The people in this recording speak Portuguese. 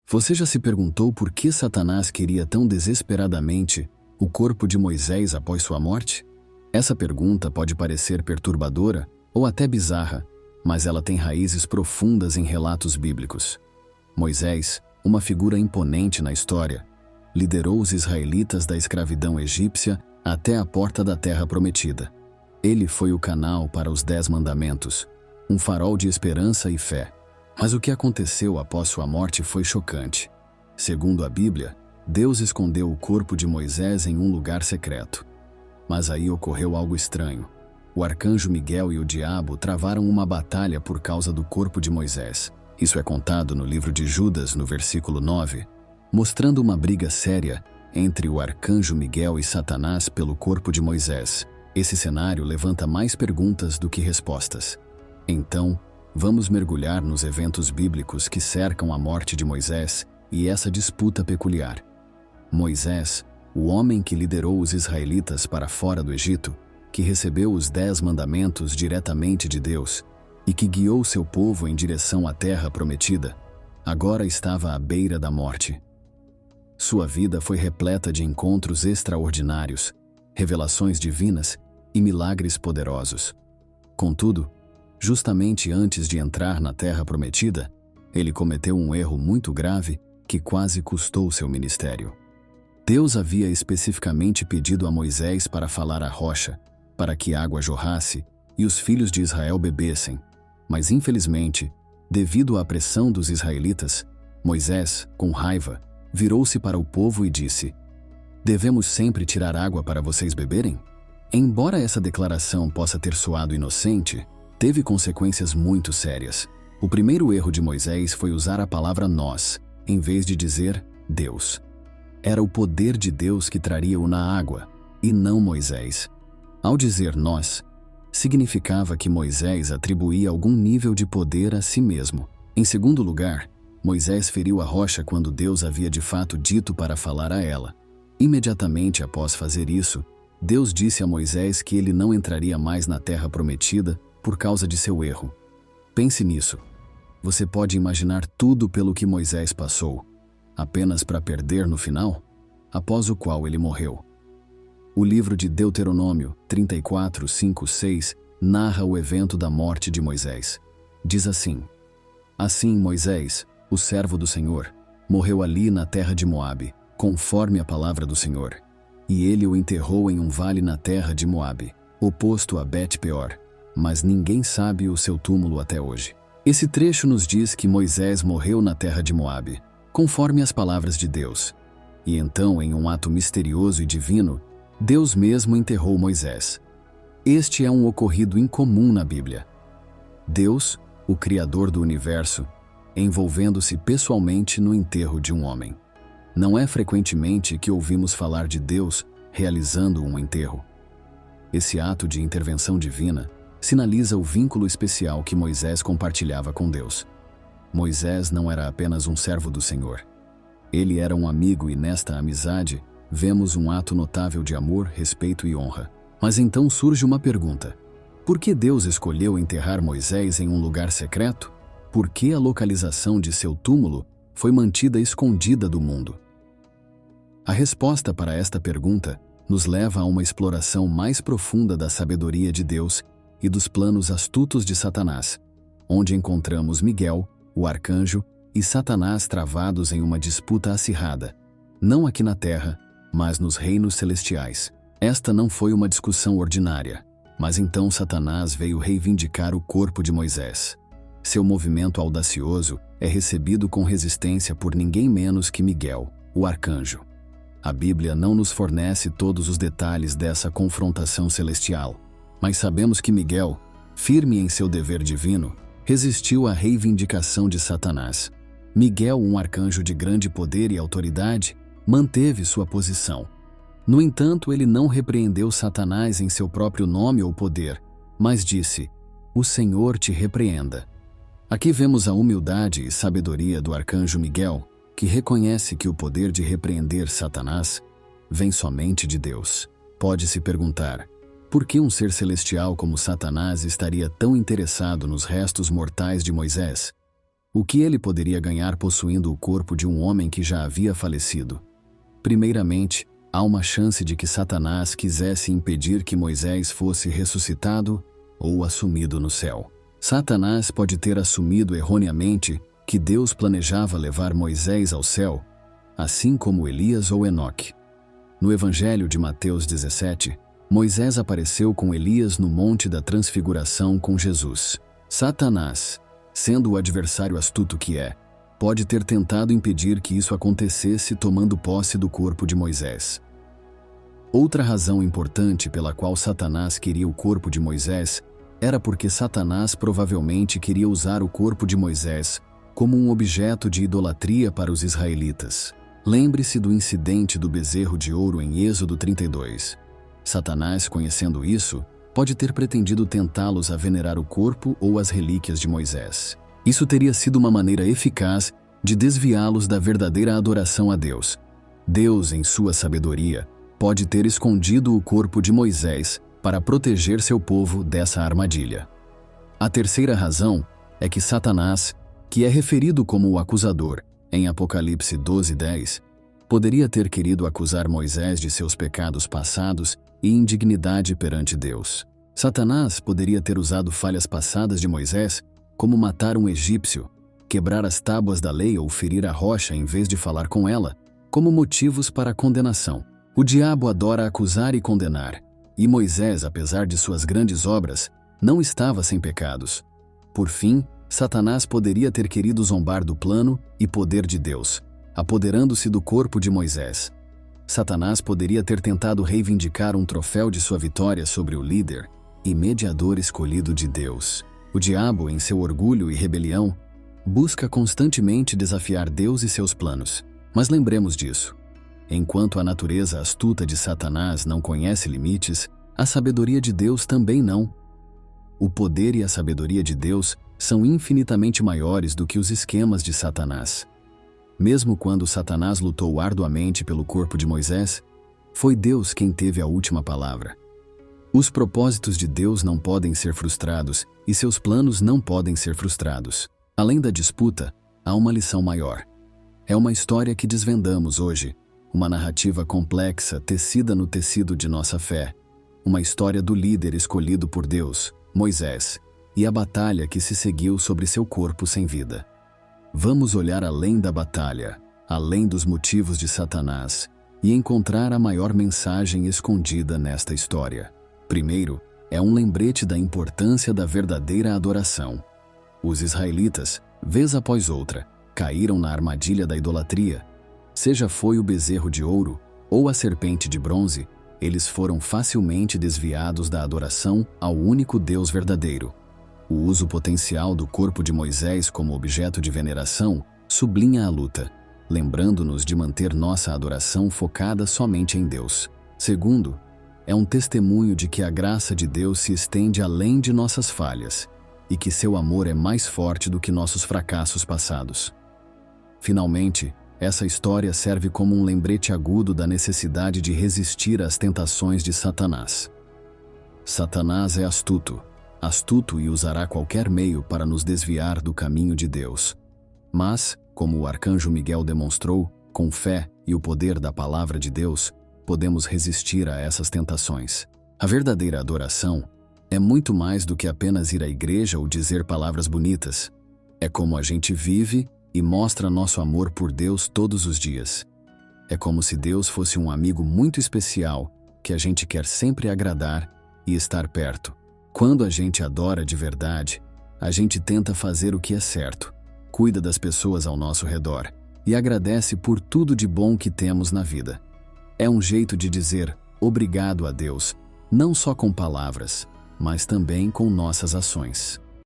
Você já se perguntou por que Satanás queria tão desesperadamente o corpo de Moisés após sua morte? Essa pergunta pode parecer perturbadora ou até bizarra, mas ela tem raízes profundas em relatos bíblicos. Moisés, uma figura imponente na história, liderou os israelitas da escravidão egípcia até a porta da Terra Prometida. Ele foi o canal para os 10 mandamentos, um farol de esperança e fé. Mas o que aconteceu após sua morte foi chocante. Segundo a Bíblia, Deus escondeu o corpo de Moisés em um lugar secreto. Mas aí ocorreu algo estranho. O arcanjo Miguel e o diabo travaram uma batalha por causa do corpo de Moisés. Isso é contado no livro de Judas, no versículo 9, mostrando uma briga séria entre o arcanjo Miguel e Satanás pelo corpo de Moisés. Esse cenário levanta mais perguntas do que respostas. Então, vamos mergulhar nos eventos bíblicos que cercam a morte de Moisés e essa disputa peculiar. Moisés, o homem que liderou os israelitas para fora do Egito, que recebeu os 10 mandamentos diretamente de Deus e que guiou seu povo em direção à Terra Prometida, agora estava à beira da morte. Sua vida foi repleta de encontros extraordinários, revelações divinas e milagres poderosos. Contudo, justamente antes de entrar na Terra Prometida, ele cometeu um erro muito grave que quase custou seu ministério. Deus havia especificamente pedido a Moisés para falar à rocha, para que água jorrasse e os filhos de Israel bebessem. Mas infelizmente, devido à pressão dos israelitas, Moisés, com raiva, virou-se para o povo e disse: "Devemos sempre tirar água para vocês beberem?" Embora essa declaração possa ter soado inocente, teve consequências muito sérias. O primeiro erro de Moisés foi usar a palavra nós, em vez de dizer Deus. Era o poder de Deus que traria-o na água, e não Moisés. Ao dizer nós, significava que Moisés atribuía algum nível de poder a si mesmo. Em segundo lugar, Moisés feriu a rocha quando Deus havia de fato dito para falar a ela. Imediatamente após fazer isso, Deus disse a Moisés que ele não entraria mais na Terra Prometida por causa de seu erro. Pense nisso. Você pode imaginar tudo pelo que Moisés passou, apenas para perder no final, após o qual ele morreu. O livro de Deuteronômio 34, 5, 6 narra o evento da morte de Moisés. Diz assim: "Assim Moisés, o servo do Senhor, morreu ali na terra de Moabe, conforme a palavra do Senhor. E ele o enterrou em um vale na terra de Moabe, oposto a Bet-peor, mas ninguém sabe o seu túmulo até hoje." Esse trecho nos diz que Moisés morreu na terra de Moabe, conforme as palavras de Deus. E então, em um ato misterioso e divino, Deus mesmo enterrou Moisés. Este é um ocorrido incomum na Bíblia. Deus, o Criador do universo, envolvendo-se pessoalmente no enterro de um homem. Não é frequentemente que ouvimos falar de Deus realizando um enterro. Esse ato de intervenção divina sinaliza o vínculo especial que Moisés compartilhava com Deus. Moisés não era apenas um servo do Senhor. Ele era um amigo e nesta amizade vemos um ato notável de amor, respeito e honra. Mas então surge uma pergunta: por que Deus escolheu enterrar Moisés em um lugar secreto? Por que a localização de seu túmulo foi mantida escondida do mundo? A resposta para esta pergunta nos leva a uma exploração mais profunda da sabedoria de Deus e dos planos astutos de Satanás, onde encontramos Miguel, o arcanjo, e Satanás travados em uma disputa acirrada, não aqui na terra, mas nos reinos celestiais. Esta não foi uma discussão ordinária, mas então Satanás veio reivindicar o corpo de Moisés. Seu movimento audacioso é recebido com resistência por ninguém menos que Miguel, o arcanjo. A Bíblia não nos fornece todos os detalhes dessa confrontação celestial, mas sabemos que Miguel, firme em seu dever divino, resistiu à reivindicação de Satanás. Miguel, um arcanjo de grande poder e autoridade, manteve sua posição. No entanto, ele não repreendeu Satanás em seu próprio nome ou poder, mas disse: "O Senhor te repreenda." Aqui vemos a humildade e sabedoria do arcanjo Miguel, que reconhece que o poder de repreender Satanás vem somente de Deus. Pode-se perguntar: por que um ser celestial como Satanás estaria tão interessado nos restos mortais de Moisés? O que ele poderia ganhar possuindo o corpo de um homem que já havia falecido? Primeiramente, há uma chance de que Satanás quisesse impedir que Moisés fosse ressuscitado ou assumido no céu. Satanás pode ter assumido erroneamente que Deus planejava levar Moisés ao céu, assim como Elias ou Enoque. No Evangelho de Mateus 17, Moisés apareceu com Elias no Monte da Transfiguração com Jesus. Satanás, sendo o adversário astuto que é, pode ter tentado impedir que isso acontecesse tomando posse do corpo de Moisés. Outra razão importante pela qual Satanás queria o corpo de Moisés era porque Satanás provavelmente queria usar o corpo de Moisés como um objeto de idolatria para os israelitas. Lembre-se do incidente do bezerro de ouro em Êxodo 32. Satanás, conhecendo isso, pode ter pretendido tentá-los a venerar o corpo ou as relíquias de Moisés. Isso teria sido uma maneira eficaz de desviá-los da verdadeira adoração a Deus. Deus, em sua sabedoria, pode ter escondido o corpo de Moisés para proteger seu povo dessa armadilha. A terceira razão é que Satanás, que é referido como o acusador em Apocalipse 12:10, poderia ter querido acusar Moisés de seus pecados passados e indignidade perante Deus. Satanás poderia ter usado falhas passadas de Moisés, como matar um egípcio, quebrar as tábuas da lei ou ferir a rocha em vez de falar com ela, como motivos para a condenação. O diabo adora acusar e condenar, e Moisés, apesar de suas grandes obras, não estava sem pecados. Por fim, Satanás poderia ter querido zombar do plano e poder de Deus, apoderando-se do corpo de Moisés. Satanás poderia ter tentado reivindicar um troféu de sua vitória sobre o líder e mediador escolhido de Deus. O diabo, em seu orgulho e rebelião, busca constantemente desafiar Deus e seus planos. Mas lembremos disso. Enquanto a natureza astuta de Satanás não conhece limites, a sabedoria de Deus também não. O poder e a sabedoria de Deus são infinitamente maiores do que os esquemas de Satanás. Mesmo quando Satanás lutou arduamente pelo corpo de Moisés, foi Deus quem teve a última palavra. Os propósitos de Deus não podem ser frustrados e seus planos não podem ser frustrados. Além da disputa, há uma lição maior. É uma história que desvendamos hoje, uma narrativa complexa tecida no tecido de nossa fé, uma história do líder escolhido por Deus, Moisés, e a batalha que se seguiu sobre seu corpo sem vida. Vamos olhar além da batalha, além dos motivos de Satanás, e encontrar a maior mensagem escondida nesta história. Primeiro, é um lembrete da importância da verdadeira adoração. Os israelitas, vez após outra, caíram na armadilha da idolatria. Seja foi o bezerro de ouro ou a serpente de bronze, eles foram facilmente desviados da adoração ao único Deus verdadeiro. O uso potencial do corpo de Moisés como objeto de veneração sublinha a luta, lembrando-nos de manter nossa adoração focada somente em Deus. Segundo, é um testemunho de que a graça de Deus se estende além de nossas falhas e que seu amor é mais forte do que nossos fracassos passados. Finalmente, essa história serve como um lembrete agudo da necessidade de resistir às tentações de Satanás. Satanás é astuto e usará qualquer meio para nos desviar do caminho de Deus. Mas, como o arcanjo Miguel demonstrou, com fé e o poder da palavra de Deus, podemos resistir a essas tentações. A verdadeira adoração é muito mais do que apenas ir à igreja ou dizer palavras bonitas. É como a gente vive e mostra nosso amor por Deus todos os dias. É como se Deus fosse um amigo muito especial que a gente quer sempre agradar e estar perto. Quando a gente adora de verdade, a gente tenta fazer o que é certo, cuida das pessoas ao nosso redor e agradece por tudo de bom que temos na vida. É um jeito de dizer obrigado a Deus, não só com palavras, mas também com nossas ações.